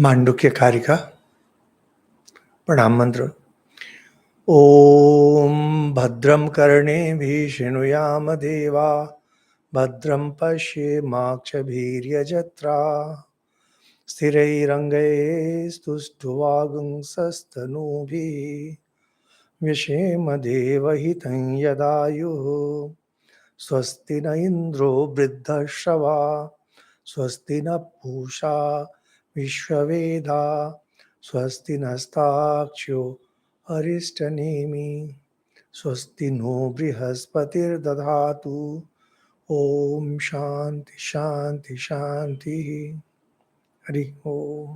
मांडुक्य कारिका प्रणाम मंत्र। ओम भद्रम कर्णेभिः शृणुयाम देवा भद्रम पश्येमाक्षभिर्यजत्राः स्थिरैरङ्गैस्तुष्टुवागुंसस्तनूभिः व्यशेम देवहितं यदायुः स्वस्ति न इन्द्रो वृद्धश्रवा स्वस्ति न पूषा विश्ववेदा स्वस्ति नस्ताक्ष्यो अरिष्टनेमि स्वस्ति नो बृहस्पतिर्दधातु ओम शांति शांति शांति। हरि ओम।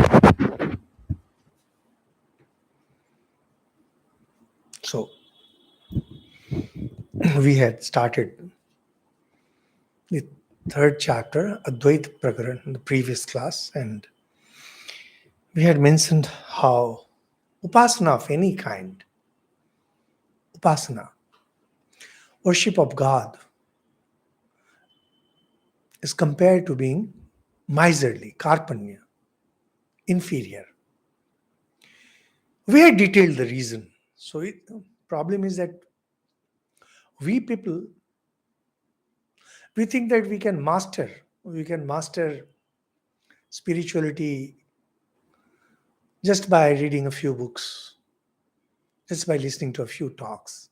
So we had started the third chapter, Advaita Prakaran, in the previous class, and we had mentioned how upasana of any kind, upasana, worship of God, is compared to being miserly, karpanya, inferior. We had detailed the reason. So the problem is that we people, we think that we can master spirituality just by reading a few books, just by listening to a few talks.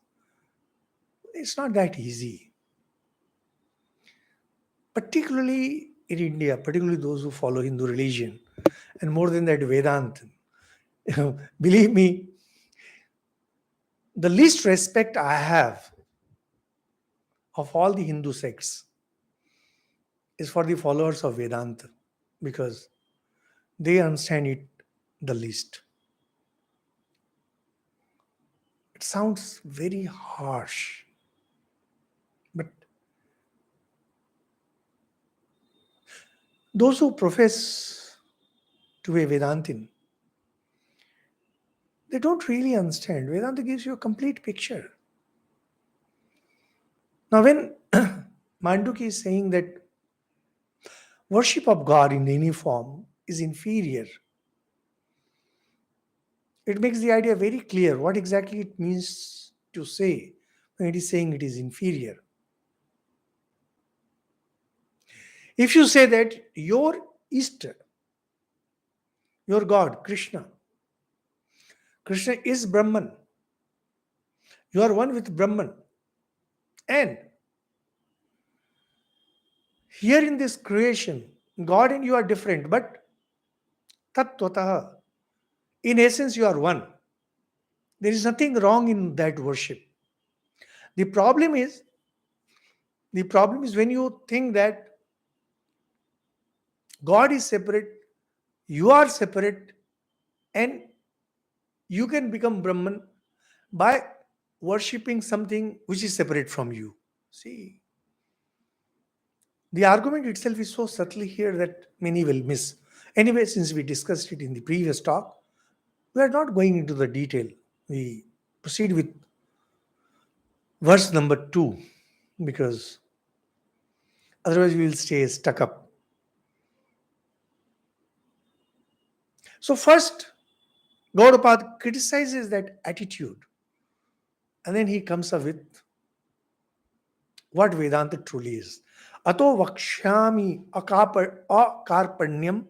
It's not that easy. Particularly in India, particularly those who follow Hindu religion, and more than that, Vedanta. Believe me, the least respect I have of all the Hindu sects is for the followers of Vedanta, because they understand it the least. It sounds very harsh, but those who profess to be Vedantin, they don't really understand. Vedanta gives you a complete picture. Now, when Mandukya is saying that worship of God in any form is inferior, it makes the idea very clear what exactly it means to say when it is saying it is inferior. If you say that your Ishta, your God, Krishna is Brahman, you are one with Brahman, and here in this creation, God and you are different, but tattvataha, in essence, you are one. There is nothing wrong in that worship. The problem is when you think that God is separate, you are separate, and you can become Brahman by worshipping something which is separate from you. See, the argument itself is so subtly here that many will miss. Anyway, since we discussed it in the previous talk, we are not going into the detail. We proceed with verse number 2, because otherwise we will stay stuck up. So first, Gaudapada criticizes that attitude, and then he comes up with what Vedanta truly is. Ato vakshyami akarpanyam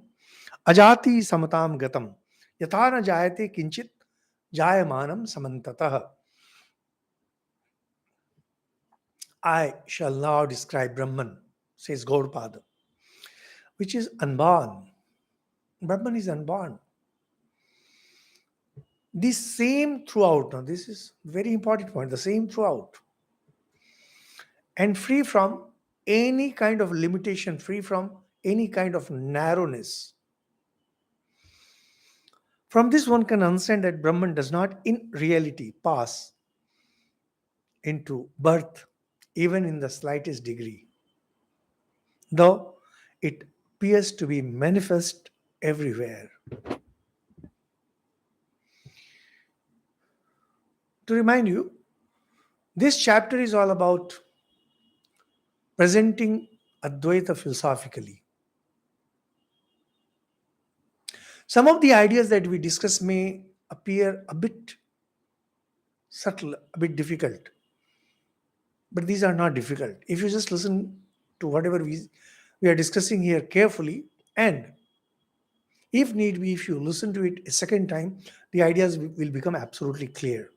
ajati samatam gatam yathana jayate kinchit jayamanam samantatah. I shall now describe Brahman, says Gaudapada, which is unborn. Brahman is unborn. The same throughout. Now, this is very important point. The same throughout. And free from any kind of limitation, free from any kind of narrowness. From this, one can understand that Brahman does not in reality pass into birth, even in the slightest degree, though it appears to be manifest everywhere. To remind you, this chapter is all about presenting Advaita philosophically. Some of the ideas that we discuss may appear a bit subtle, a bit difficult, but these are not difficult. If you just listen to whatever we are discussing here carefully, and if need be, if you listen to it a second time, the ideas will become absolutely clear.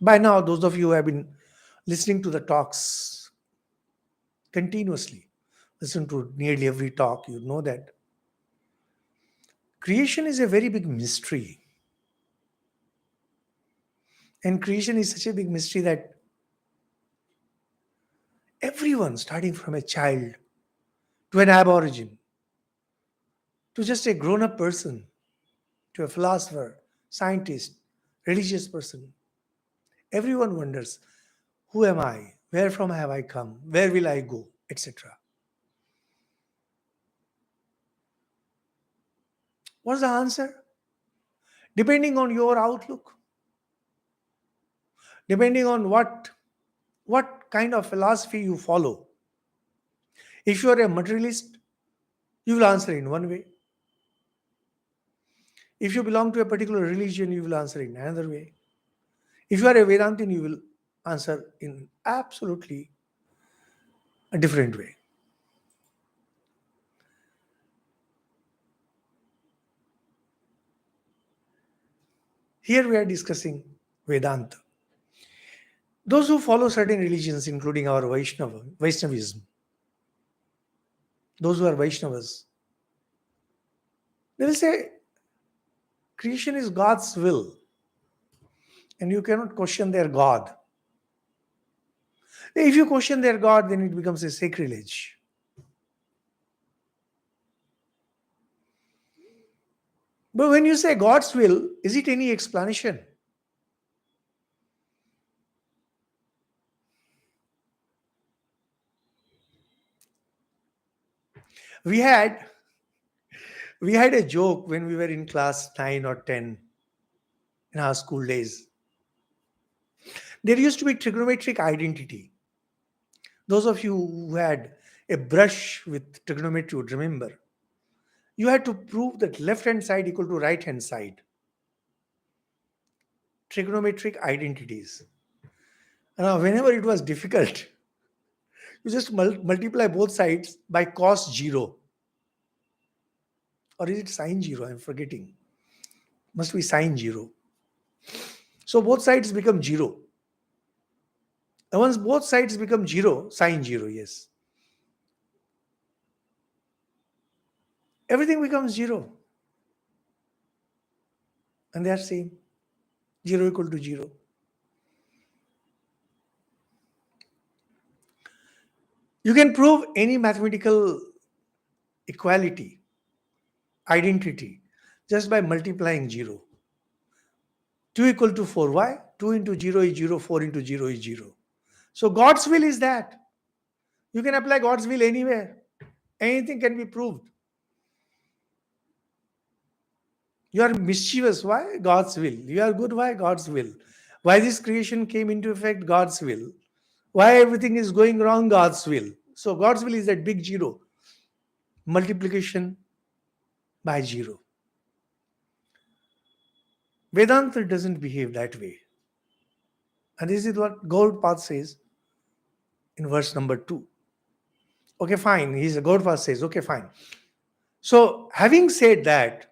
By now, those of you who have been listening to the talks continuously, listen to nearly every talk, you know that creation is a very big mystery. And creation is such a big mystery that everyone, starting from a child to an aborigine, to just a grown up person, to a philosopher, scientist, religious person, everyone wonders, who am I? Where from have I come? Where will I go? Etc. What's the answer? Depending on your outlook, depending on what kind of philosophy you follow. If you are a materialist, you will answer in one way. If you belong to a particular religion, you will answer in another way. If you are a Vedantin, you will answer in absolutely a different way. Here we are discussing Vedanta. Those who follow certain religions, including our Vaishnavism, those who are Vaishnavas, they will say creation is God's will, and you cannot question their God. If you question their God, then it becomes a sacrilege. But when you say God's will, is it any explanation? We had we had a joke when we were in class 9 or 10 in our school days. There used to be trigonometric identity. Those of you who had a brush with trigonometry would remember. You had to prove that left hand side equal to right hand side. Trigonometric identities. Now, whenever it was difficult, you just multiply both sides by cos 0. Or is it sine 0? I'm forgetting. Must be sine 0. So both sides become 0. And once both sides become 0, sine 0, yes. Everything becomes 0. And they are same. 0 equal to 0. You can prove any mathematical equality, identity, just by multiplying 0. 2 equal to 4. Why? 2 into 0 is 0, 4 into 0 is 0. So God's will is that. You can apply God's will anywhere. Anything can be proved. You are mischievous. Why? God's will. You are good. Why? God's will. Why this creation came into effect? God's will. Why everything is going wrong? God's will. So God's will is that big 0. Multiplication by 0. Vedanta doesn't behave that way. And this is what Gaudapada says in verse number 2. Okay, fine. Gaudapada says, okay, fine. So having said that,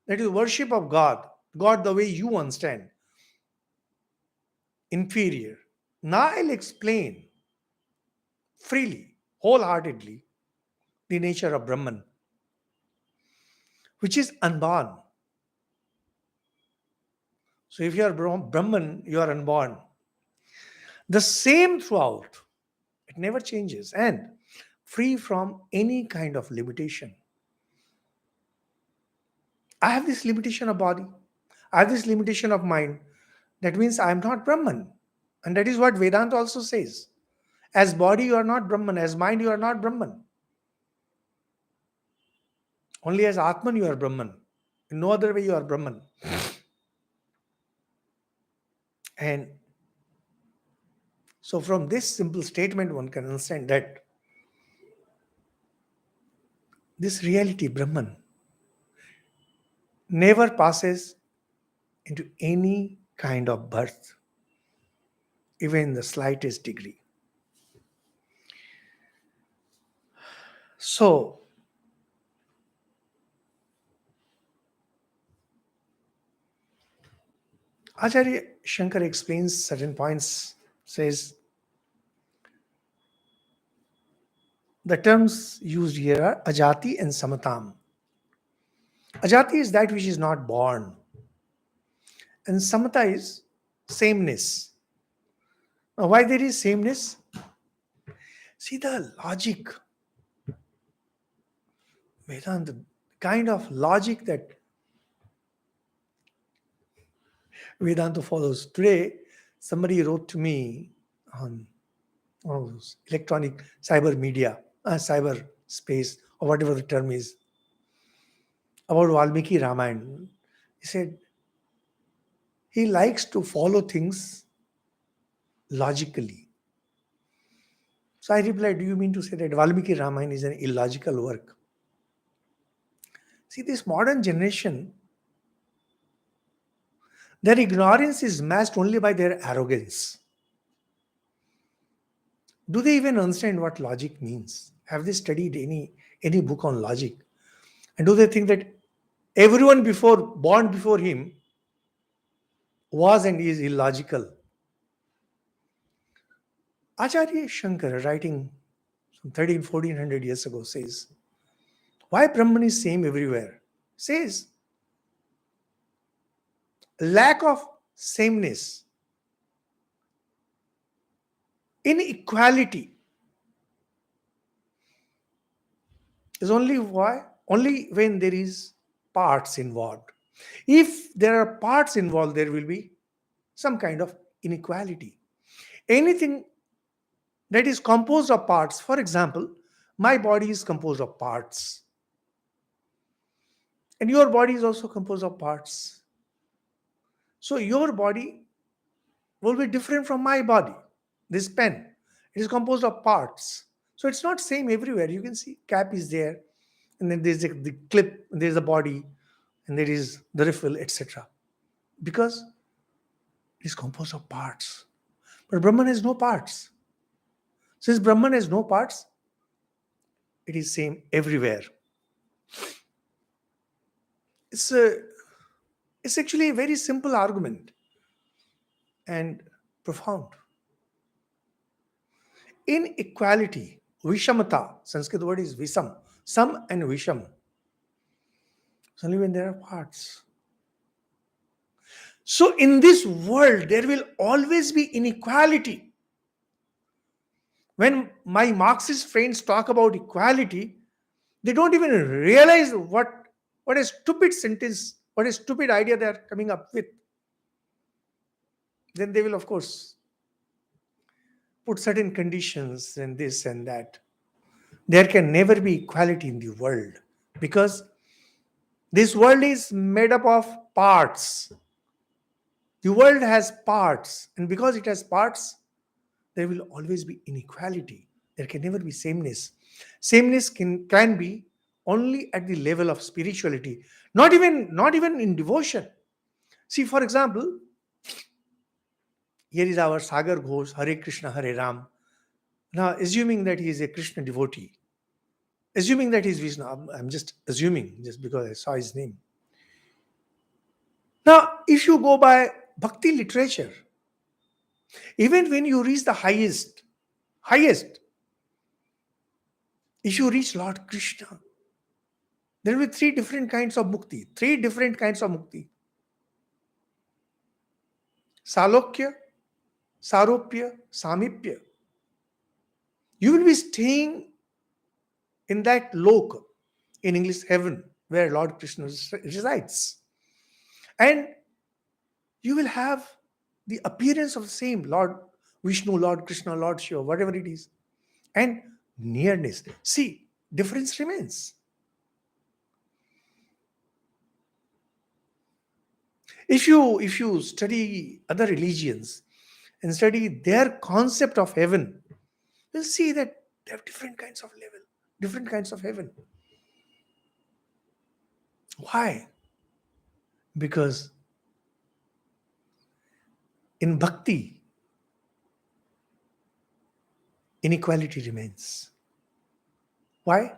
that is worship of God, God the way you understand, inferior. Now I'll explain freely, wholeheartedly, the nature of Brahman, which is unborn. So if you are Brahman, you are unborn. The same throughout. It never changes and free from any kind of limitation. I have this limitation of body. I have this limitation of mind. That means I am not Brahman. And that is what Vedanta also says. As body, you are not Brahman. As mind, you are not Brahman. Only as Atman, you are Brahman. In no other way, you are Brahman. And So from this simple statement, one can understand that this reality, Brahman, never passes into any kind of birth, even in the slightest degree. So, Acharya Shankar explains certain points, says the terms used here are ajati and samatam. Ajati is that which is not born, and samata is sameness. Now, why there is sameness? See the logic, Vedanta, kind of logic that Vedanta follows. Today, somebody wrote to me on one of those electronic cyber media, cyber space, or whatever the term is, about Valmiki Ramayana. He said he likes to follow things logically. So I replied, do you mean to say that Valmiki Ramayana is an illogical work? See, this modern generation, their ignorance is masked only by their arrogance. Do they even understand what logic means? Have they studied any book on logic? And do they think that everyone born before him was and is illogical? Acharya Shankar, writing some 1400 years ago, says, why Brahman is same everywhere? Says, lack of sameness, inequality is only when there is parts involved. If there are parts involved, there will be some kind of inequality. Anything that is composed of parts, for example, my body is composed of parts, and your body is also composed of parts. So your body will be different from my body. This pen, it is composed of parts. So it's not same everywhere. You can see cap is there, and then there's the clip, there's the body, and there is the refill, etc. Because it is composed of parts. But Brahman has no parts. Since Brahman has no parts, it is same everywhere. It's actually a very simple argument and profound. Inequality, Vishamata, Sanskrit word is Visam, Sam and Visham. It's only when there are parts. So in this world, there will always be inequality. When my Marxist friends talk about equality, they don't even realize what a stupid sentence, what a stupid idea they are coming up with. Then they will, of course, put certain conditions and this and that. There can never be equality in the world because this world is made up of parts. The world has parts, and because it has parts, there will always be inequality. There can never be sameness. Sameness can be only at the level of spirituality, not even in devotion. See, for example, here is our Sagar Ghosh, Hare Krishna, Hare Ram. Now, assuming that he is a Krishna devotee, assuming that he is Vishnu, I'm just assuming, just because I saw his name. Now, if you go by bhakti literature, even when you reach the highest, if you reach Lord Krishna, there will be three different kinds of mukti. Salokya, Saropya, Samipya. You will be staying in that lok, in English heaven, where Lord Krishna resides. And you will have the appearance of the same Lord Vishnu, Lord Krishna, Lord Shiva, whatever it is. And nearness. See, difference remains. If you study other religions, and study their concept of heaven, you'll see that they have different kinds of level, different kinds of heaven. Why? Because in bhakti, inequality remains. Why?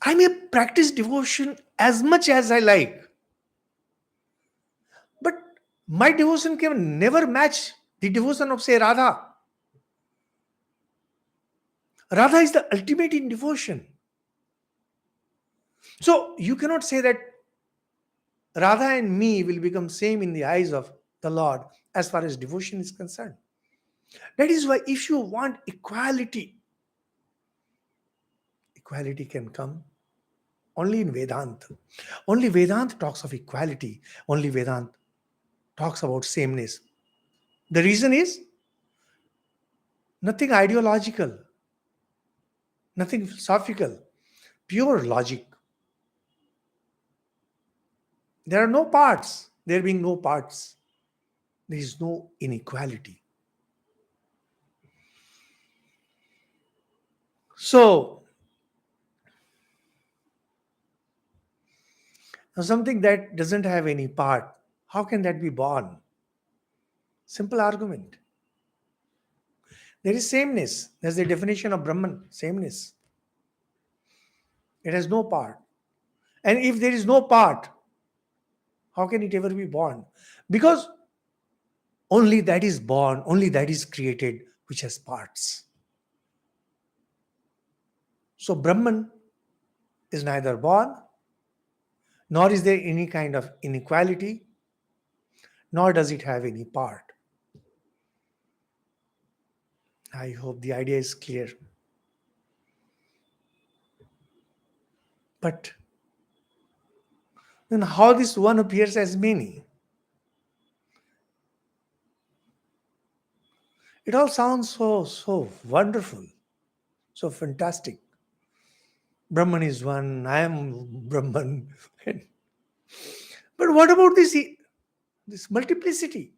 I may practice devotion as much as I like, but my devotion can never match the devotion of, say, Radha. Radha is the ultimate in devotion. So you cannot say that Radha and me will become same in the eyes of the Lord as far as devotion is concerned. That is why if you want equality, equality can come only in Vedanta. Only Vedanta talks of equality. Only Vedanta talks about sameness. The reason is nothing ideological, nothing philosophical, pure logic. There are no parts. There being no parts, there is no inequality. So, something that doesn't have any part, how can that be born? Simple argument. There is sameness. That's the definition of Brahman, sameness. It has no part. And if there is no part, how can it ever be born? Because only that is born, only that is created which has parts. So Brahman is neither born, nor is there any kind of inequality, nor does it have any part. I hope the idea is clear. But then how this one appears as many? It all sounds so wonderful, so fantastic. Brahman is one, I am Brahman. But what about this multiplicity?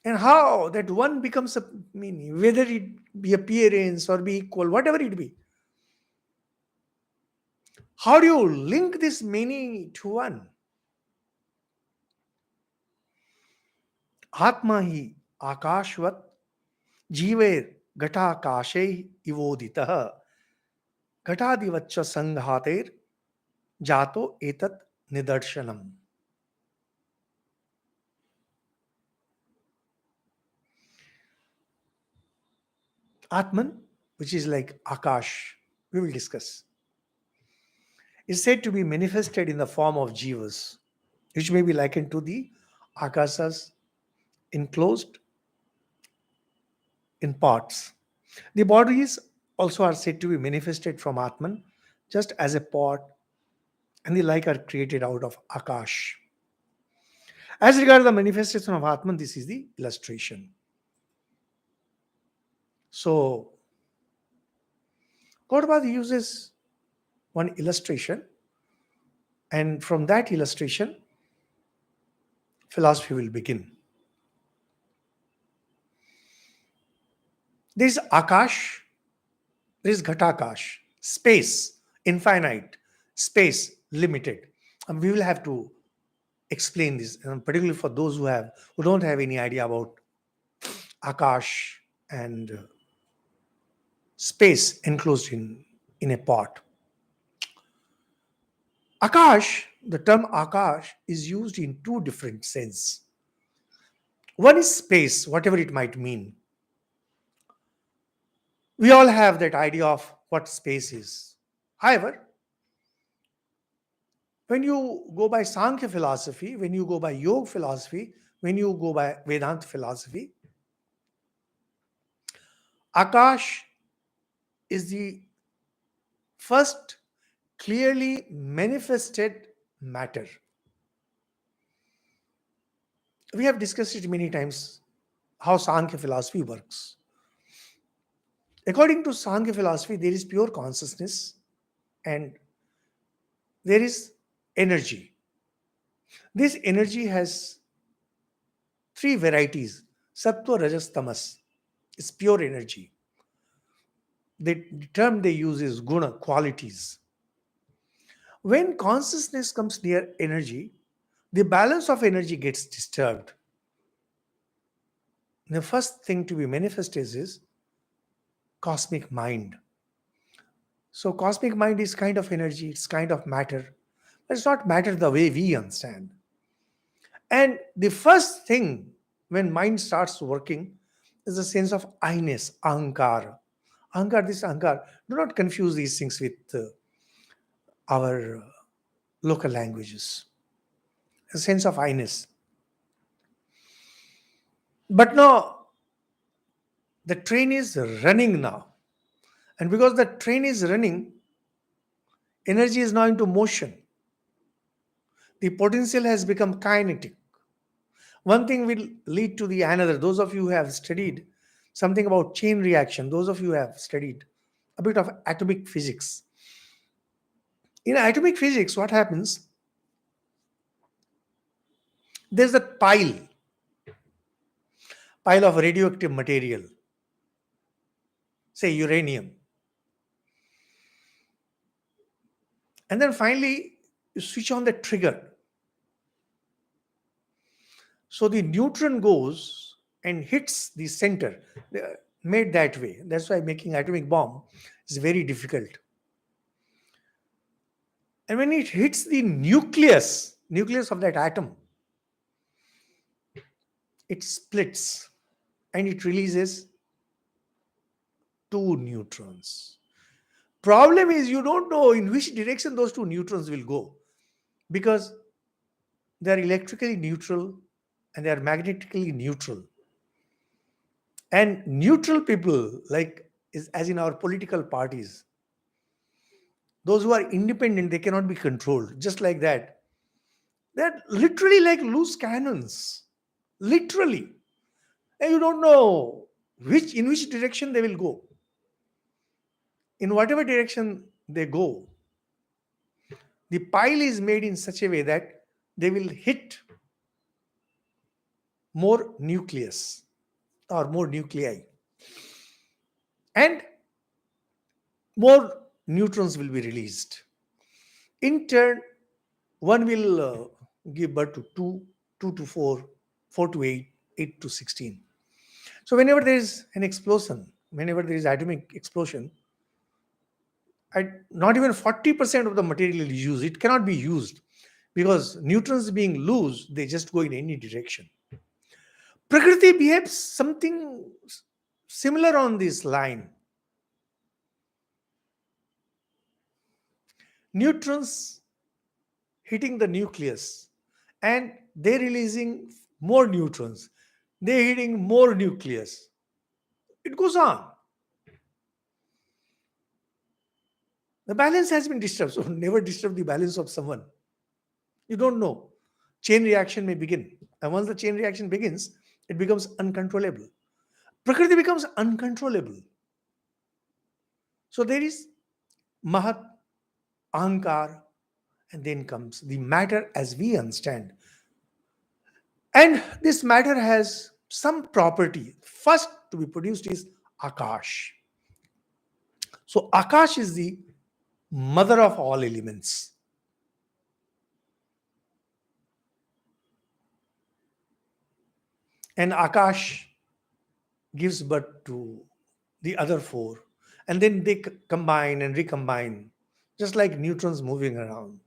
And how that one becomes a meaning, whether it be appearance or be equal, whatever it be. How do you link this many to one? Atma hi akashvat jiver ghatakashe ivoditah ghatadivaccha sanghater jato etat nidarshanam. Atman, which is like Akash, we will discuss, is said to be manifested in the form of jivas, which may be likened to the akasas enclosed in pots. The bodies also are said to be manifested from Atman, just as a pot and the like are created out of Akash. As regards the manifestation of Atman, this is the illustration. So, Gaudapada uses one illustration, and from that illustration, philosophy will begin. There is Akash, there is Ghatakash, space, infinite, space, limited. And we will have to explain this, and particularly for those who don't have any idea about Akash and space enclosed in a pot. Akash, the term Akash is used in two different senses. One is space, whatever it might mean. We all have that idea of what space is. However, when you go by Sankhya philosophy, when you go by Yoga philosophy, when you go by Vedanta philosophy, Akash is the first clearly manifested matter. We have discussed it many times, how Sankhya philosophy works. According to Sankhya philosophy, there is pure consciousness and there is energy. This energy has three varieties: sattva, rajas, tamas. It's pure energy. The term they use is guna, qualities. When consciousness comes near energy, the balance of energy gets disturbed. The first thing to be manifested is cosmic mind. So, cosmic mind is kind of energy, it's kind of matter, but it's not matter the way we understand. And the first thing when mind starts working is a sense of I-ness, ahankar. Ahankar, this ahankar. Do not confuse these things with our local languages. A sense of I-ness. But now, the train is running now. And because the train is running, energy is now into motion. The potential has become kinetic. One thing will lead to the another. Those of you who have studied something about chain reaction, those of you who have studied a bit of atomic physics. In atomic physics, what happens? There's a pile of radioactive material, say uranium. And then finally, you switch on the trigger. So the neutron goes and hits the center. They're made that way. That's why making atomic bomb is very difficult. And when it hits the nucleus of that atom, it splits and it releases two neutrons. Problem is you don't know in which direction those two neutrons will go, because they are electrically neutral and they are magnetically neutral. And neutral people, like is as in our political parties, those who are independent, they cannot be controlled. Just like that. They're literally like loose cannons. Literally. And you don't know in which direction they will go. In whatever direction they go, the pile is made in such a way that they will hit more nucleus or more nuclei. And more neutrons will be released. In turn, one will give birth to 2 to 4, 4 to 8, 8 to 16. So whenever there is an explosion, whenever there is atomic explosion, not even 40% of the material is used. It cannot be used because neutrons being loose, they just go in any direction. Prakriti behaves something similar on this line. Neutrons hitting the nucleus and they're releasing more neutrons. They're hitting more nucleus. It goes on. The balance has been disturbed. So never disturb the balance of someone. You don't know. Chain reaction may begin. And once the chain reaction begins, it becomes uncontrollable. Prakriti becomes uncontrollable. So there is Mahat, Ahankar, and then comes the matter as we understand. And this matter has some property. First to be produced is Akash. So Akash is the mother of all elements. And Akash gives birth to the other four. And then they combine and recombine, just like neutrons moving around.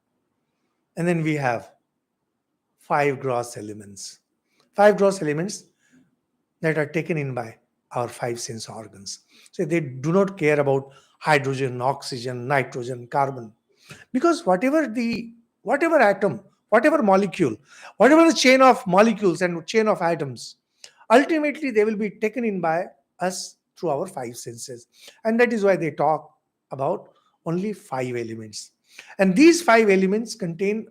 And then we have five gross elements. Five gross elements that are taken in by our five sense organs. So they do not care about hydrogen, oxygen, nitrogen, carbon. Because whatever atom, whatever molecule, whatever the chain of molecules and chain of atoms, ultimately they will be taken in by us through our five senses. And that is why they talk about only five elements. And these five elements contain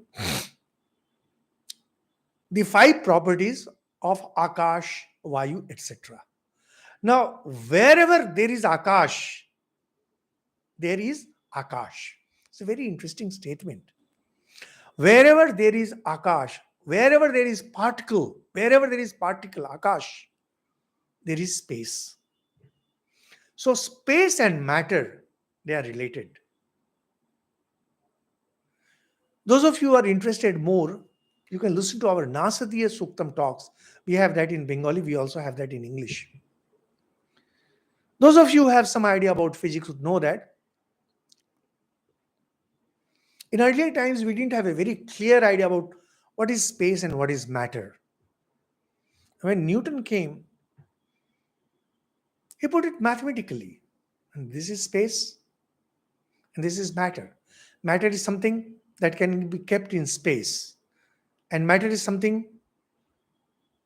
the five properties of Akash, Vayu, etc. Now, wherever there is Akash, there is Akash. It's a very interesting statement. Wherever there is akash, wherever there is particle, akash, there is space. So space and matter, they are related. Those of you who are interested more, you can listen to our Nasadiya Suktam talks. We have that in Bengali, we also have that in English. Those of you who have some idea about physics would know that in earlier times we didn't have a very clear idea about what is space and what is matter. When Newton came, he put it mathematically. And this is space and this is matter. Matter is something that can be kept in space, and matter is something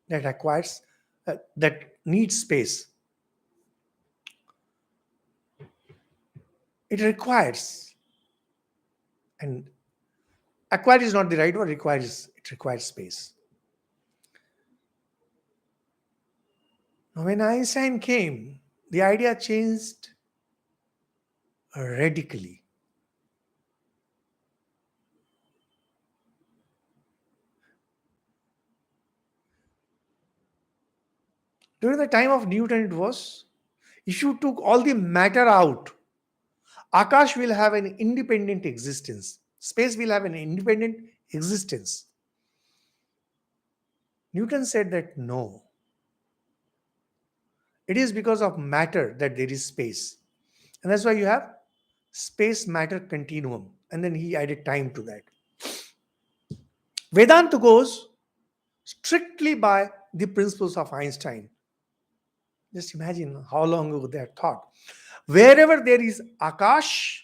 that acquires, that needs space. It requires, and acquire is not the right word, it requires space. Now, when Einstein came, the idea changed radically. During the time of Newton, it was, if you took all the matter out, Akash will have an independent existence. Space will have an independent existence. Newton said that no. It is because of matter that there is space. And that's why you have space-matter continuum. And then he added time to that. Vedanta goes strictly by the principles of Einstein. Just imagine how long ago they had thought. Wherever there is Akash,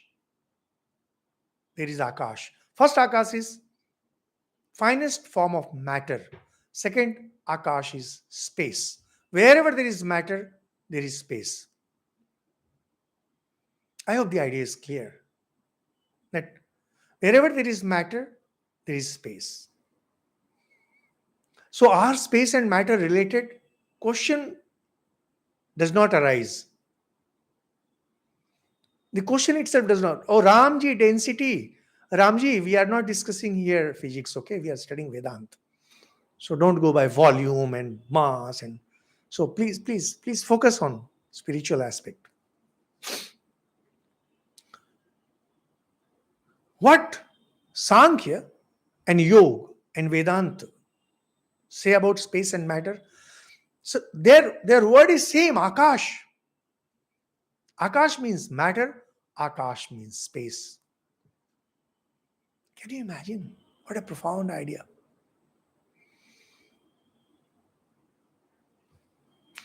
there is Akash. First Akash is finest form of matter. Second Akash is space. Wherever there is matter, there is space. I hope the idea is clear. That wherever there is matter, there is space. So are space and matter related? Question does not arise. The question itself does not. Oh, Ramji, density. Ramji, we are not discussing here physics, okay? We are studying Vedanta. So don't go by volume and mass. And so please focus on spiritual aspect. What Sankhya and Yoga and Vedanta say about space and matter? So their word is same, Akash. Akash means matter, Akash means space. Can you imagine? What a profound idea.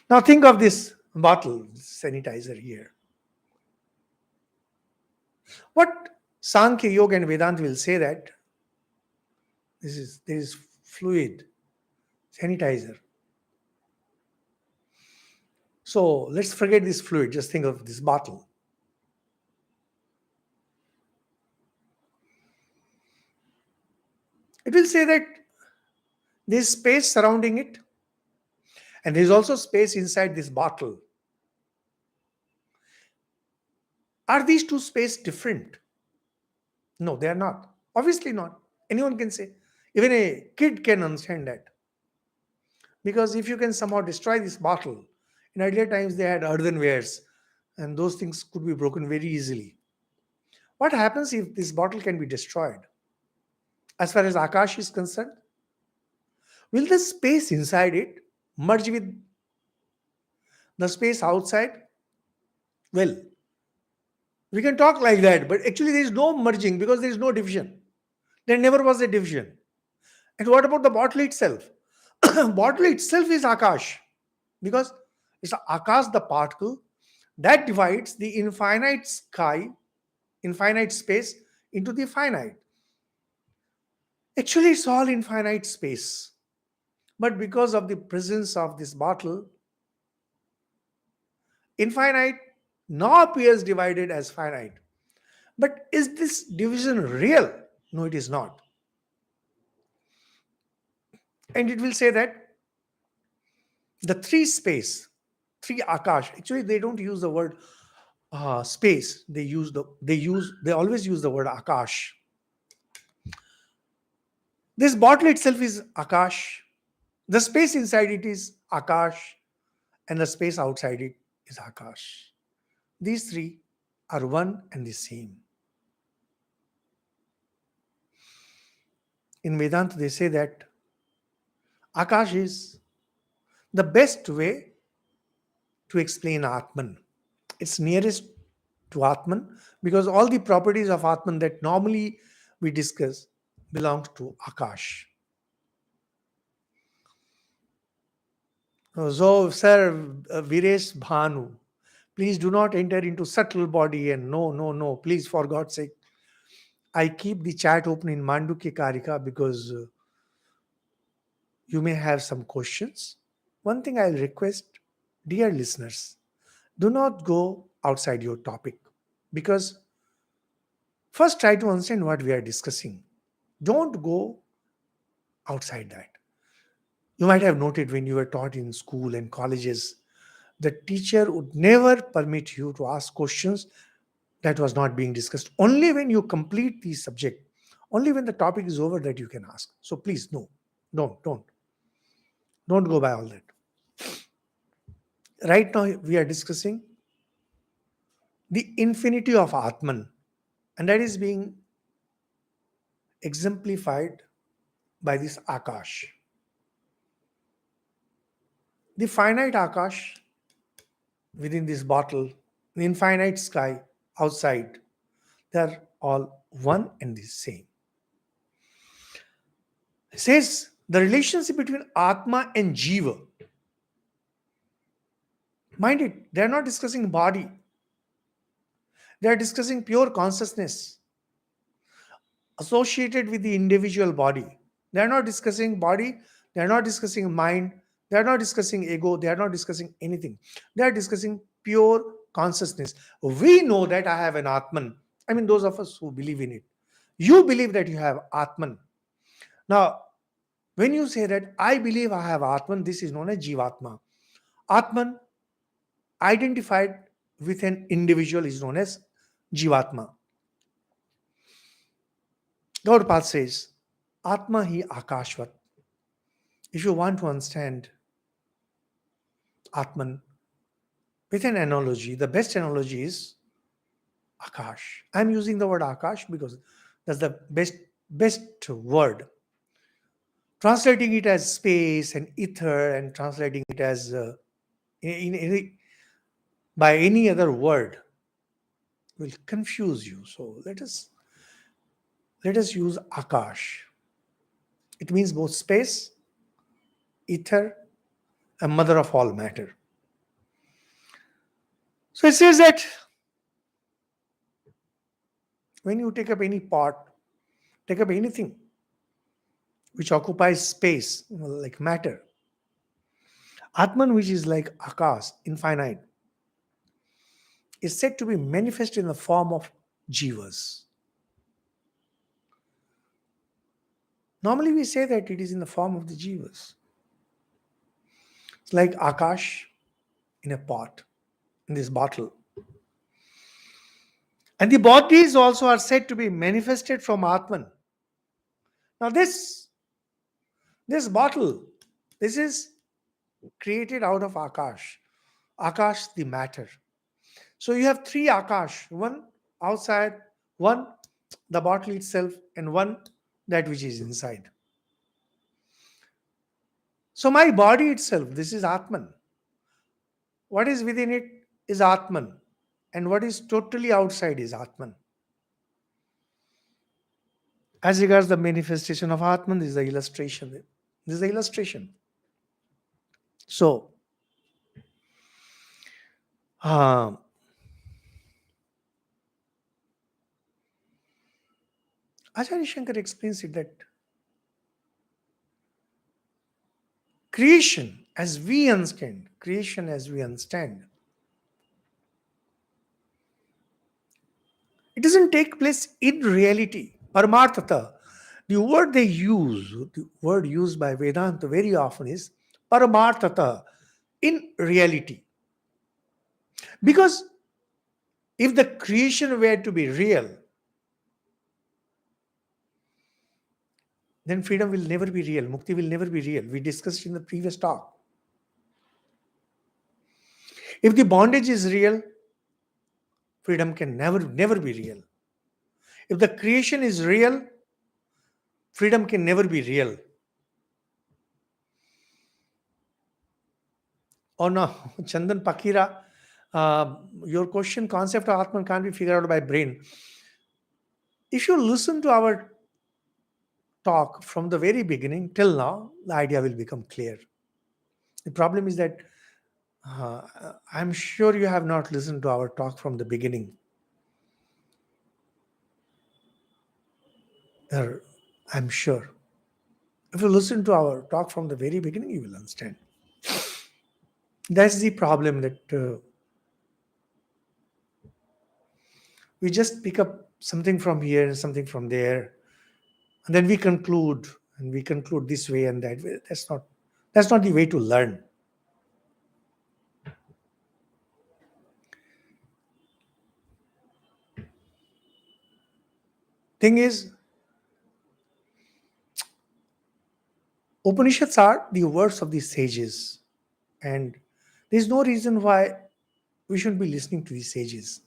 Now think of this bottle, sanitizer here. What Sankhya, Yoga and Vedanta will say that there is fluid, sanitizer. So let's forget this fluid, just think of this bottle. It will say that there's space surrounding it, and there's also space inside this bottle. Are these two spaces different? No, they are not. Obviously not. Anyone can say. Even a kid can understand that. Because if you can somehow destroy this bottle, in earlier times they had earthenwares, and those things could be broken very easily. What happens if this bottle can be destroyed? As far as Akash is concerned, will the space inside it merge with the space outside? Well, we can talk like that, but actually there is no merging because there is no division. There never was a division. And what about the bottle itself? Bottle itself is Akash, because it's Akash, the particle that divides the infinite sky, infinite space into the finite. Actually, it's all infinite space. But because of the presence of this bottle, infinite now appears divided as finite. But is this division real? No, it is not. And it will say that the three Akash, actually they don't use the word space. They always use the word Akash. This bottle itself is Akash. The space inside it is Akash, and the space outside it is Akash. These three are one and the same. In Vedanta, they say that Akash is the best way to explain Atman. It's nearest to Atman because all the properties of Atman that normally we discuss belong to Akash. So, Sir Viresh Bhanu, please do not enter into subtle body and no, please, for God's sake. I keep the chat open in Mandukya Karika because you may have some questions. One thing I'll request, dear listeners, do not go outside your topic because first try to understand what we are discussing. Don't go outside that. You might have noted when you were taught in school and colleges, the teacher would never permit you to ask questions that was not being discussed. Only when you complete the subject, only when the topic is over that you can ask. So please, no, don't go by all that. Right now, we are discussing the infinity of Atman, and that is being exemplified by this Akash. The finite Akash within this bottle, the infinite sky outside, they are all one and the same. It says the relationship between Atma and Jiva. Mind it, they are not discussing body, they are discussing pure consciousness associated with the individual body. They are not discussing body, they are not discussing mind, they are not discussing ego, they are not discussing anything. They are discussing pure consciousness. We know that I have an Atman. I mean, those of us who believe in it. You believe that you have Atman. Now, when you say that I believe I have Atman, this is known as Jivatma. Atman identified with an individual is known as Jivatma. Gaudapada says, Atma hi Akashvat. If you want to understand Atman with an analogy, the best analogy is Akash. I'm using the word Akash because that's the best word. Translating it as space and ether and translating it as by any other word will confuse you. So let us use Akash. It means both space, ether, and mother of all matter. So it says that when you take up any pot, take up anything which occupies space, like matter, Atman, which is like Akash, infinite, is said to be manifest in the form of jivas. Normally we say that it is in the form of the jivas. It's like Akash in a pot, in this bottle. And the bodies also are said to be manifested from Atman. Now this bottle, this is created out of Akash. Akash, the matter. So you have three Akash, one outside, one the bottle itself, and one that which is inside. So my body itself, this is Atman. What is within it is Atman. And what is totally outside is Atman. As regards the manifestation of Atman, this is the illustration. This is the illustration. So, Acharya Shankar explains it that creation as we understand, it doesn't take place in reality. Paramarthata. The word used by Vedanta very often is Paramarthata, in reality. Because if the creation were to be real, then freedom will never be real. Mukti will never be real. We discussed in the previous talk. If the bondage is real, freedom can never be real. If the creation is real, freedom can never be real. Oh no, Chandan Pakira, your question, concept of Atman can't be figured out by brain. If you listen to our talk from the very beginning till now, the idea will become clear. The problem is that I'm sure you have not listened to our talk from the beginning. I'm sure. If you listen to our talk from the very beginning, you will understand. That's the problem, that we just pick up something from here and something from there, and then we conclude, this way and that way. That's not the way to learn. Thing is, Upanishads are the words of the sages, and there's no reason why we shouldn't be listening to the sages.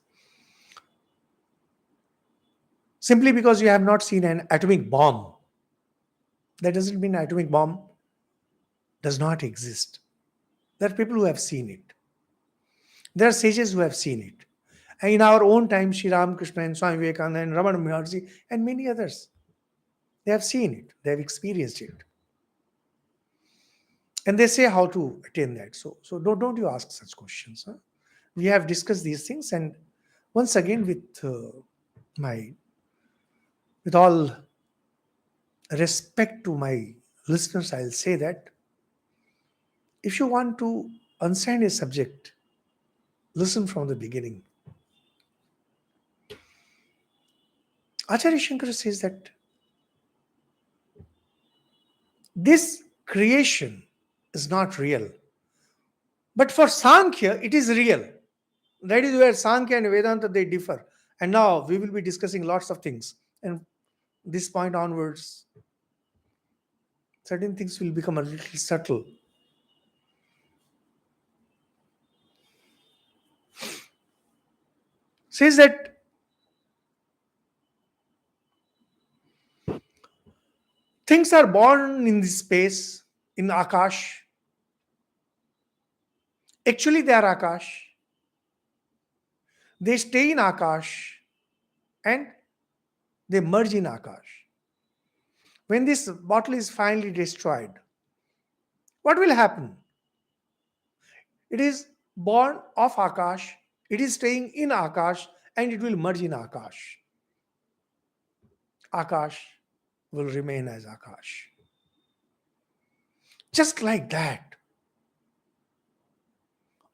Simply because you have not seen an atomic bomb, that doesn't mean atomic bomb does not exist. There are people who have seen it. There are sages who have seen it. And in our own time, Sri Ramakrishna and Swami Vivekananda and Ramana Maharshi and many others, they have seen it. They have experienced it. And they say how to attain that. So don't you ask such questions. Huh? We have discussed these things, and once again, with all respect to my listeners, I'll say that if you want to understand a subject, listen from the beginning. Acharya Shankara says that this creation is not real. But for Sankhya, it is real. That is where Sankhya and Vedanta, they differ. And now we will be discussing lots of things. And this point onwards, certain things will become a little subtle. Says that things are born in this space, in Akash. Actually, they are Akash. They stay in Akash and they merge in Akash. When this bottle is finally destroyed, what will happen? It is born of Akash, it is staying in Akash, and it will merge in Akash. Akash will remain as Akash. Just like that,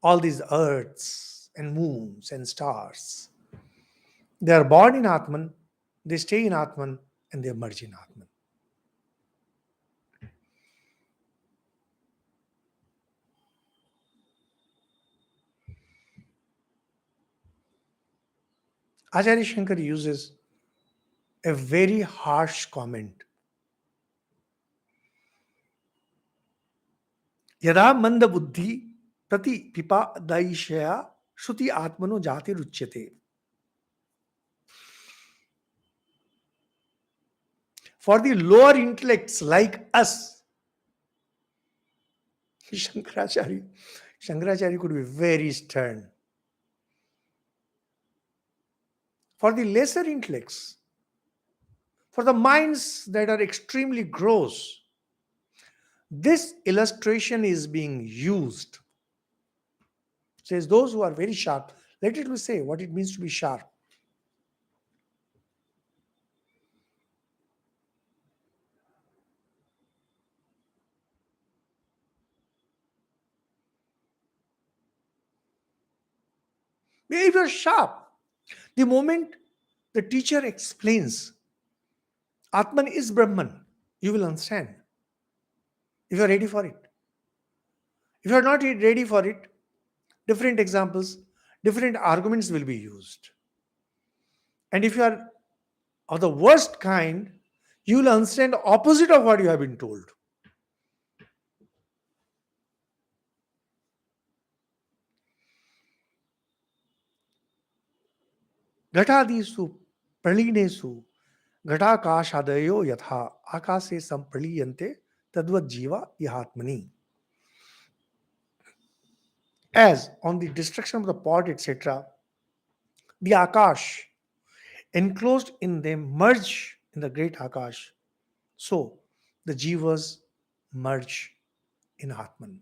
all these earths and moons and stars, they are born in Atman, they stay in Atman, and they merge in Atman. Acharya Shankar uses a very harsh comment. Yada manda buddhi prati pipa daishya shruti atmano jati ruchyate. For the lower intellects like us, Shankaracharya could be very stern. For the lesser intellects, for the minds that are extremely gross, this illustration is being used. It says those who are very sharp, let it say what it means to be sharp. If you're sharp, the moment the teacher explains Atman is Brahman, you will understand. If you are ready for it. If you are not ready for it, different examples, different arguments will be used. And if you are of the worst kind, You will understand the opposite of what you have been told. घटादिषु प्रलीनेषु घटाकाशादयो यथा आकाशे संप्रलीयन्ते तद्वज्जीवा इहात्मनि. As on the destruction of the pot, etc., the Akash enclosed in them merge in the great Akash, so the Jivas merge in Atman.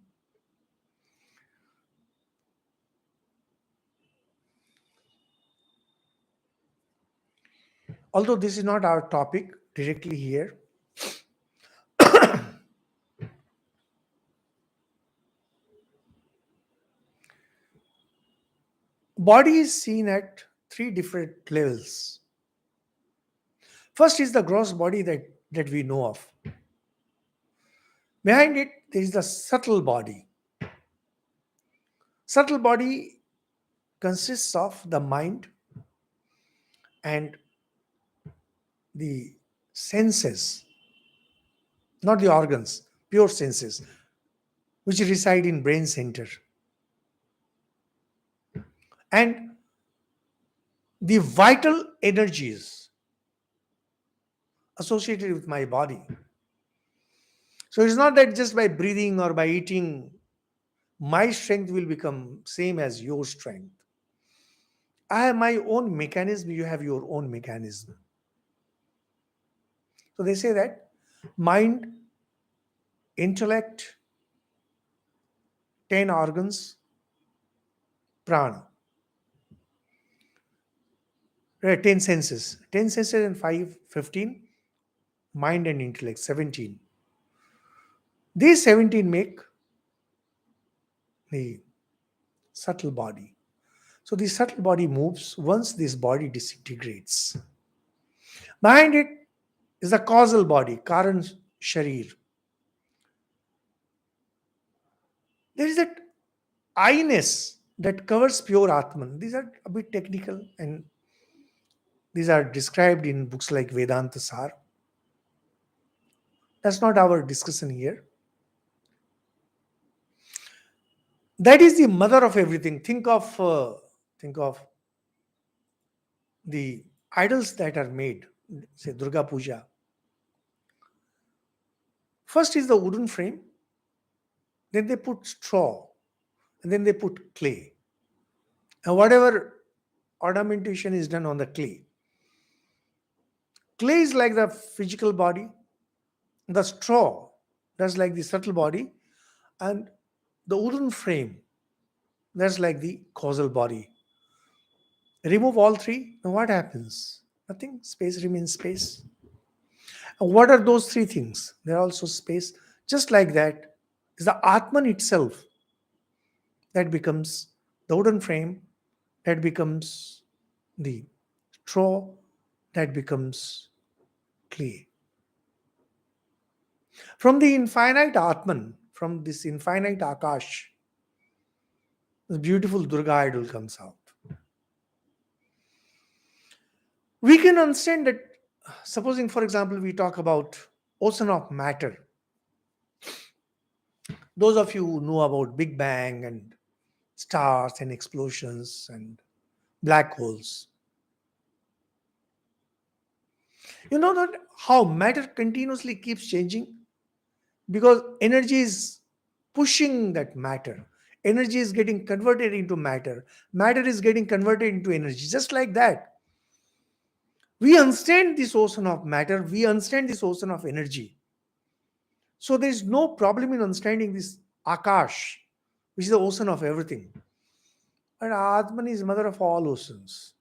Although this is not our topic directly here, body is seen at three different levels. First is the gross body that we know of. Behind it, there is the subtle body. Subtle body consists of the mind and the senses, not the organs, pure senses, which reside in brain center. And the vital energies associated with my body. So it's not that just by breathing or by eating, my strength will become same as your strength. I have my own mechanism, you have your own mechanism. So they say that mind, intellect, 10 organs, prana. Right, 10 senses. 10 senses and 5, 15. Mind and intellect, 17. These 17 make the subtle body. So the subtle body moves once this body disintegrates. Behind it is the causal body, Karan Sharir. There is that I-ness that covers pure Atman. These are a bit technical and these are described in books like Vedanta Sar. That's not our discussion here. That is the mother of everything. Think of the idols that are made, say Durga Puja. First is the wooden frame, then they put straw, and then they put clay. And whatever ornamentation is done on the clay. Clay is like the physical body, the straw, that's like the subtle body, and the wooden frame, that's like the causal body. Remove all three, now what happens? Nothing. Space remains space. And what are those three things? They're also space. Just like that is the Atman itself that becomes the wooden frame, that becomes the straw, that becomes clay. From the infinite Atman, from this infinite Akash, the beautiful Durga idol comes out. We can understand that, supposing, for example, we talk about ocean of matter. Those of you who know about Big Bang and stars and explosions and black holes, you know that how matter continuously keeps changing because energy is pushing that matter. Energy is getting converted into matter. Matter is getting converted into energy. Just like that. We understand this ocean of matter. We understand this ocean of energy. So there is no problem in understanding this Akash, which is the ocean of everything. And Atman is mother of all oceans.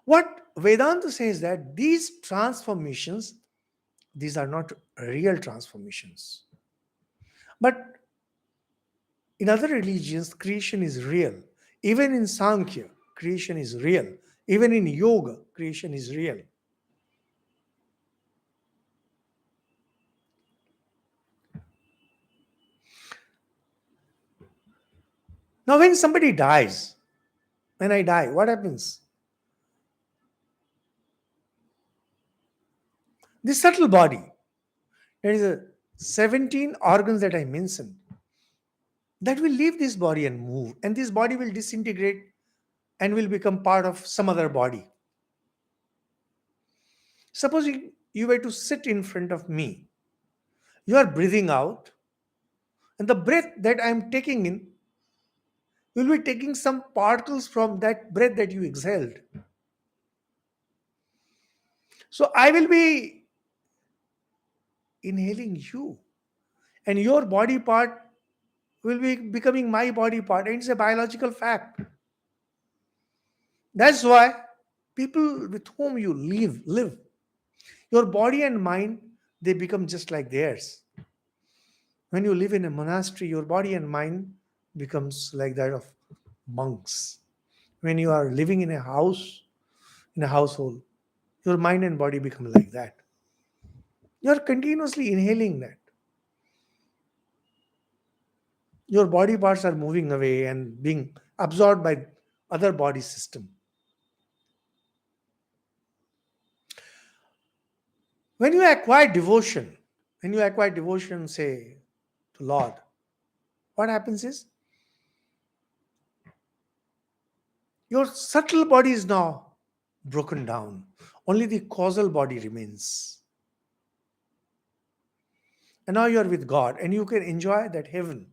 What Vedanta says that these transformations, these are not real transformations. But in other religions, creation is real. Even in Sankhya, creation is real. Even in yoga, creation is real. Now, when somebody dies, When I die, what happens? This subtle body, there is a 17 organs that I mentioned, that will leave this body and move, and this body will disintegrate and will become part of some other body. Supposing you were to sit in front of me, you are breathing out, and the breath that I am taking in, you will be taking some particles from that breath that you exhaled. So I will be inhaling you, and your body part will be becoming my body part, and it's a biological fact. That's why people with whom you live, your body and mind, they become just like theirs. When you live in a monastery, your body and mind becomes like that of monks. When you are living in a house, in a household, your mind and body become like that. You are continuously inhaling that. Your body parts are moving away and being absorbed by other body system. When you acquire devotion, say, to Lord, what happens is your subtle body is now broken down. Only the causal body remains. And now you are with God and you can enjoy that heaven.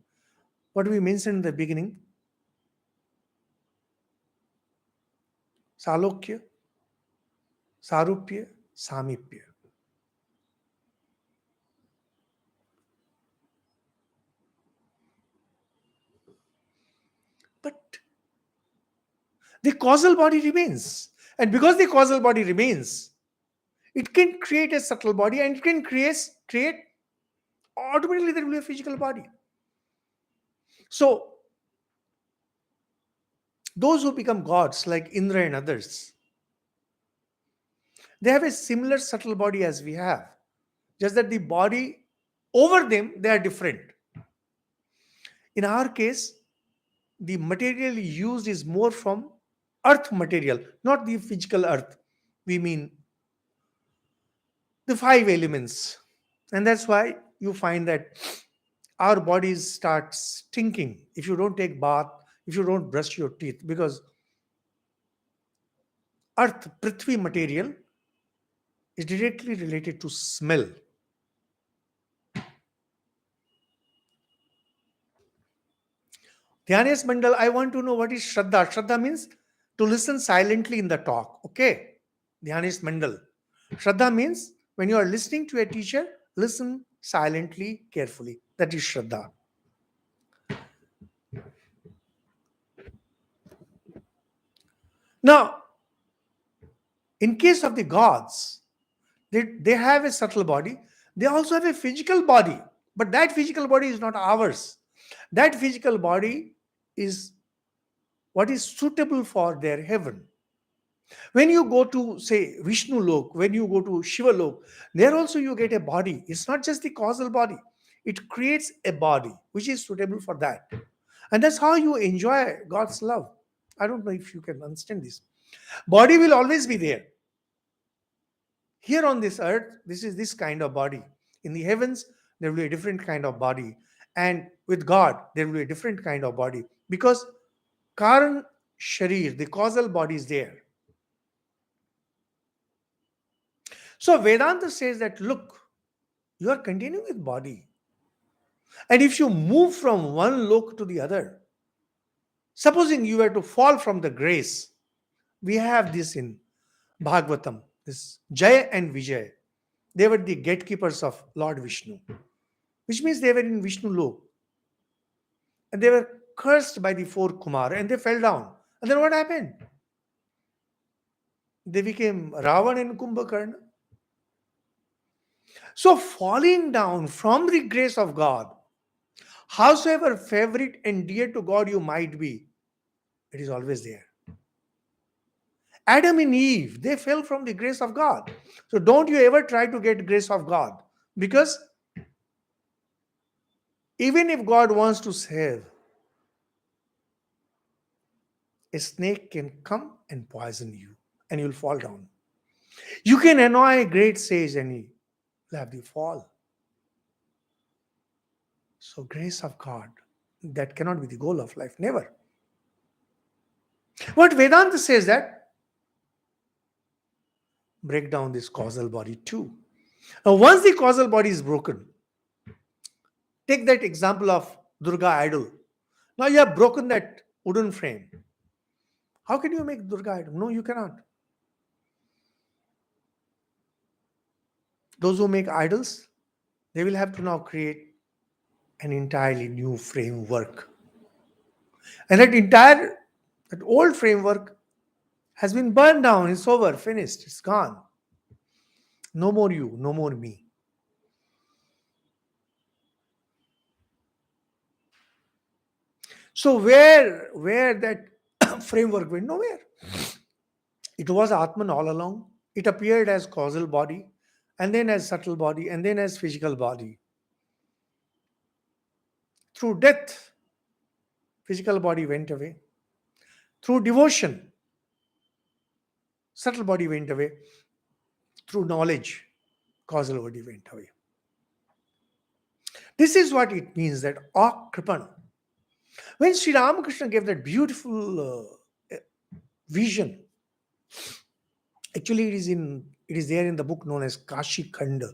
What we mentioned in the beginning, Salokya, Sarupya, Samipya. But the causal body remains. And because the causal body remains, it can create a subtle body and it can create automatically there will be a physical body. So those who become gods like Indra and others, they have a similar subtle body as we have. Just that the body over them, they are different. In our case, the material used is more from earth material, not the physical earth. We mean the five elements. And that's why you find that our bodies start stinking if you don't take bath, if you don't brush your teeth, because earth, prithvi material is directly related to smell. Dhyanis Mandal, I want to know what is Shraddha. Shraddha means to listen silently in the talk. Okay. Dhyanis Mandal. Shraddha means when you are listening to a teacher, listen silently, carefully. That is Shraddha. Now, in case of the gods, they have a subtle body. They also have a physical body. But that physical body is not ours. That physical body is what is suitable for their heaven. When you go to, say, Vishnu Lok, when you go to Shiva Lok, there also you get a body. It's not just the causal body, it creates a body which is suitable for that. And that's how you enjoy God's love. I don't know if you can understand this. Body will always be there. Here on this earth, this is this kind of body. In the heavens, there will be a different kind of body. And with God, there will be a different kind of body. Because Karan Sharir, the causal body, is there. So Vedanta says that, look, you are continuing with body. And if you move from one lok to the other, supposing you were to fall from the grace, we have this in Bhagavatam, this Jaya and Vijay. They were the gatekeepers of Lord Vishnu, which means they were in Vishnu lok. And they were cursed by the four Kumar and they fell down. And then what happened? They became Ravan and Kumbhakarna. So falling down from the grace of God, howsoever favorite and dear to God you might be, it is always there. Adam and Eve, they fell from the grace of God. So don't you ever try to get grace of God. Because even if God wants to save, A snake can come and poison you, and you'll fall down. You can annoy a great sage, and he'll have you fall. So, grace of God, that cannot be the goal of life, never. What Vedanta says that break down this causal body too. Now, once the causal body is broken, take that example of Durga idol. Now you have broken that wooden frame. How can you make Durga idol? No, you cannot. Those who make idols, they will have to now create an entirely new framework. And that old framework has been burned down. It's over, finished, it's gone. No more you, no more me. So where that framework went? Nowhere. It was Atman all along. It appeared as causal body, and then as subtle body, and then as physical body. Through death, physical body went away. Through devotion, subtle body went away. Through knowledge, causal body went away. This is what it means that Akripan. When Sri Ramakrishna gave that beautiful vision, actually it is there in the book known as Kashi Khanda,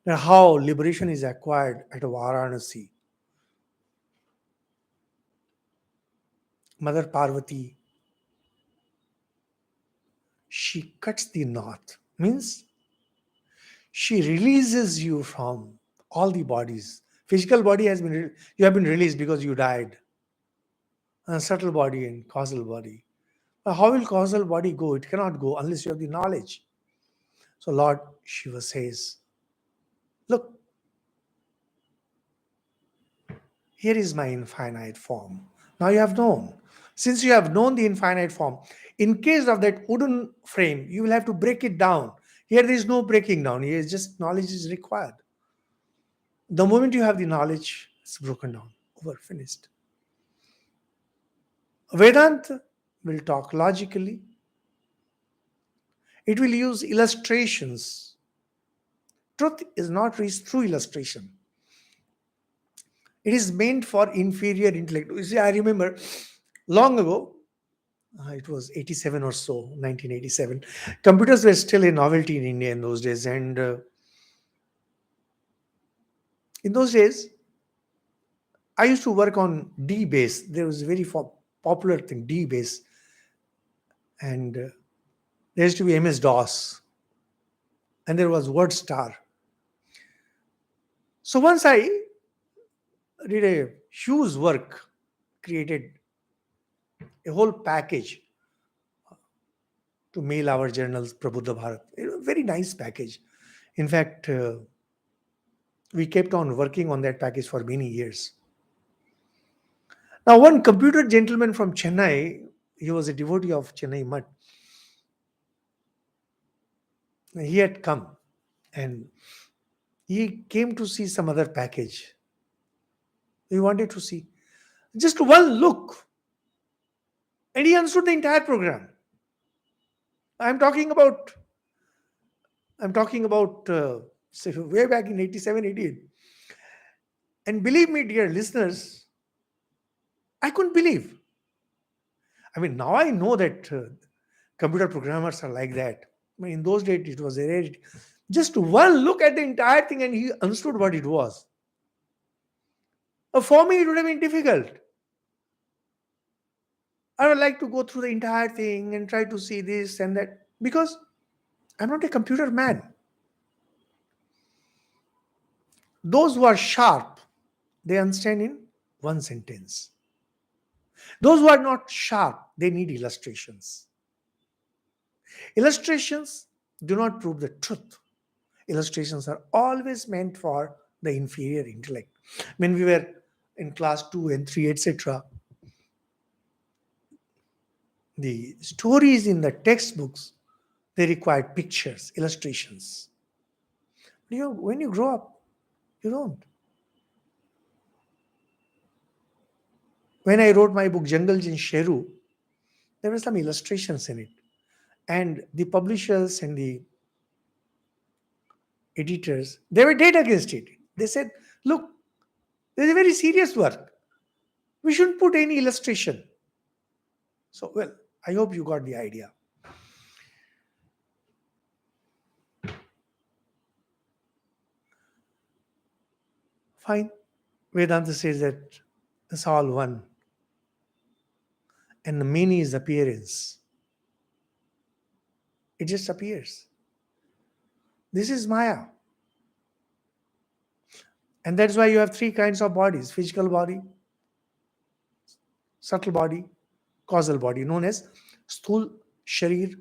how liberation is acquired at Varanasi. Mother Parvati, she cuts the knot, means she releases you from all the bodies. Physical body you have been released because you died. And subtle body and causal body. How will causal body go? It cannot go unless you have the knowledge. So Lord Shiva says, look, here is my infinite form. Now you have known. Since you have known the infinite form, in case of that wooden frame, you will have to break it down. Here there is no breaking down. Here is just knowledge is required. The moment you have the knowledge, it's broken down. Over, finished. Vedanta will talk logically. It will use illustrations. Truth is not reached through illustration. It is meant for inferior intellect. You see, I remember long ago, it was 87 or so, 1987. Computers were still a novelty in India in those days. And in those days, I used to work on D-base. There was a very popular thing, D-base. And there used to be MS-DOS. And there was WordStar. So once I did a huge work, created a whole package to mail our journals, Prabuddha Bharat. A very nice package. In fact, we kept on working on that package for many years. Now, one computer gentleman from Chennai, he was a devotee of Chennai Math. He had come and he came to see some other package. He wanted to see just one look, and he understood the entire program. I'm talking about say way back in 87, 88. And believe me, dear listeners, I couldn't believe. I mean, now I know that computer programmers are like that. I mean, in those days, it was a rarity. Just one look at the entire thing and he understood what it was. For me, it would have been difficult. I would like to go through the entire thing and try to see this and that because I'm not a computer man. Those who are sharp, they understand in one sentence. Those who are not sharp, they need illustrations. Illustrations do not prove the truth. Illustrations are always meant for the inferior intellect. When we were in class 2 and 3, etc., the stories in the textbooks, they required pictures, illustrations. When you grow up, you don't. When I wrote my book, Jungle Jin Sheru, there were some illustrations in it. And the publishers and the editors, they were dead against it. They said, look, this is a very serious work. We shouldn't put any illustration. So, well, I hope you got the idea. Fine. Vedanta says that it's all one. And the many is appearance. It just appears. This is Maya. And that's why you have three kinds of bodies: physical body, subtle body, causal body, known as Sthul Sharir,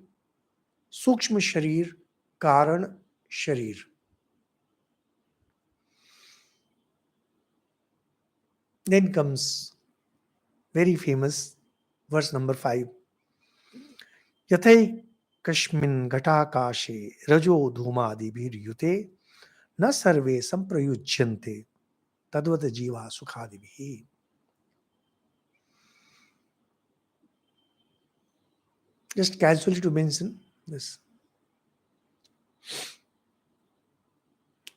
Sukshma Sharir, Karan Sharir. Then comes very famous verse number 5. Yathai Kashmin Ghatakashe Rajo Dhumadi Bhiryute Na Sarve Samprayujyante Tadvata Jiva Sukhadibhi. Just casually to mention this.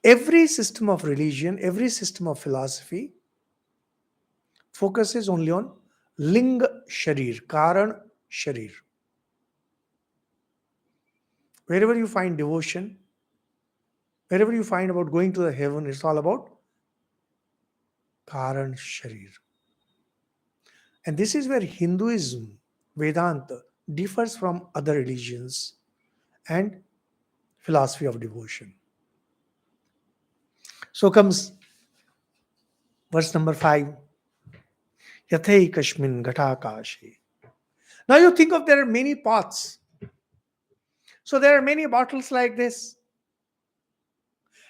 Every system of religion, every system of philosophy focuses only on Ling Sharir, Karan Sharir. Wherever you find devotion, wherever you find about going to the heaven, it's all about Karan Sharir. And this is where Hinduism, Vedanta, differs from other religions and philosophy of devotion. So comes verse number 5. Yathai Kashmin Ghatakashe. Now you think of there are many pots. So there are many bottles like this.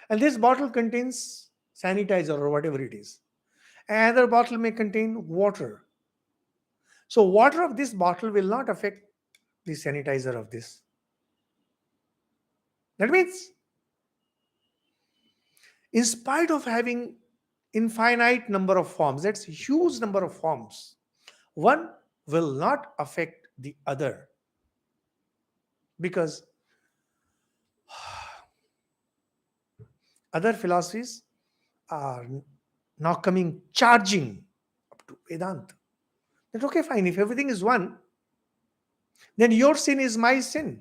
And this bottle contains sanitizer or whatever it is. Another bottle may contain water. So water of this bottle will not affect the sanitizer of this. That means, in spite of having infinite number of forms, that's a huge number of forms, one will not affect the other. Because other philosophies are now coming charging up to Vedanta. That okay, fine, if everything is one, then your sin is my sin.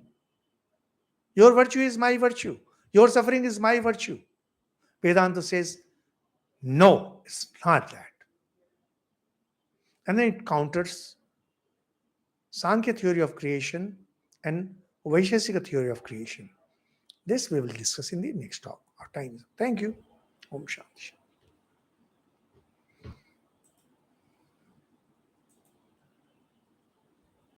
Your virtue is my virtue. Your suffering is my virtue. Vedanta says, no, it's not that. And then it counters Sankhya theory of creation and Vaisheshika theory of creation. This we will discuss in the next talk. Our time is up. Thank you. Om Shanti.